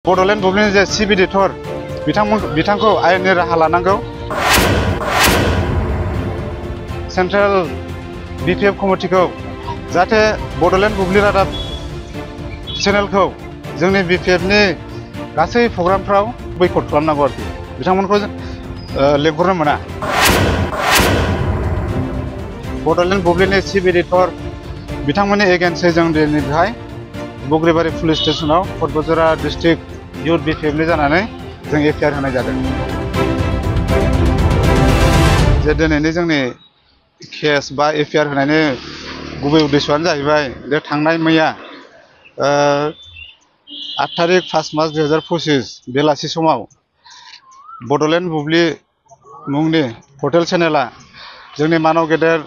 बड'लेण्ड बुब्लिनि जे chief editor बिथांखौ आयेननि राहा लानांगौ। सेन्ट्रेल बिपिएफ कमिटिखौ जाहाथे बड'लेण्ड बुब्लि रादाब चेनेलखौ जोंनि बिपिएफनि गासै प्रग्रामफ्राव बैकट खालामनांगौ आरोखि बिथांमोनखौ लेंहरनो मोना। बड'लेण्ड बुब्लिनि चिफ एडिटर बिथांमोननि एगेन्स्टै जों दिनै बेहाय बग्रिबारि पुलिस स्टेशनाव क'क्राझार डिस्ट्रिक्ट इउथ बिपिएफनि जानानै जों एफआइआर होनाय जादों। जे दिनैनि जोंनि केस बा एफआइआर होनायनि गुबै उद्देश्यआनो जाहैबाय जे थांनाय मैया 8 तारिख 1 मार्च 2025 बेलासि समाव बड'लेण्ड बुब्लि मुंनि पर्टेल चेनेला जोंनि मानव गेदेर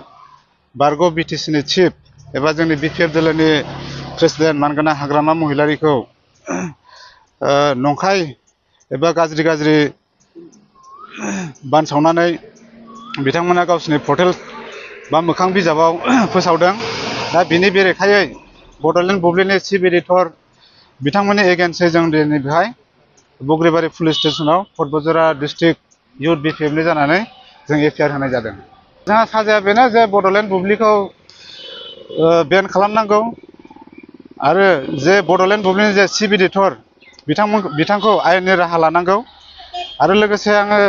बारग' बिटिसिनि चिफ एबा जोंनि बिपिएफ दोलोनि प्रेसिडेन्ट मानगोना हाग्रामा महिलारिखौ नंखाय एबा गाज्रि बानसावनानै बिथांमोना गावसिनि पर्टेल बा मोखां बिजाबाव फोसावदों। दा बिनि बेरेखायै बड'लेण्ड बुब्लिनि चिफ एडिटर बिथांमोननि एगेन्स्टै जों दिनै बेहाय बग्रिबारि पुलिस स्टेशनाव क'क्राझार डिस्ट्रिक्ट इउथ बिपिएफनि जानानै जों एफआइआर होनाय जादों। जोंहा साजाया बेनो जे बड'लेण्ड बुब्लिखौ बेन खालामनांगौ आरो जे बड'लेण्ड बुब्लिनि जे चिफ एडिटर बिथांखौ आयेननि राहा लानांगौ। आरो लोगोसे आङो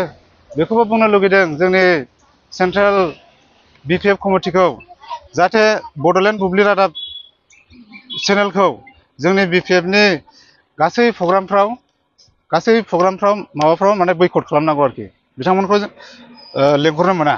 बेखौबो बुंनो लुगैदों जोंनि सेन्ट्रेल बिपिएफ कमिटिखौ जाहाथे बड'लेण्ड बुब्लि रादाब चेनेलखौ जोंनि बिपिएफनि गासै प्रग्रामफ्राव माने बैकट खालामनांगौ आरोखि बिथांमोनखौ लेंहरनो मोना।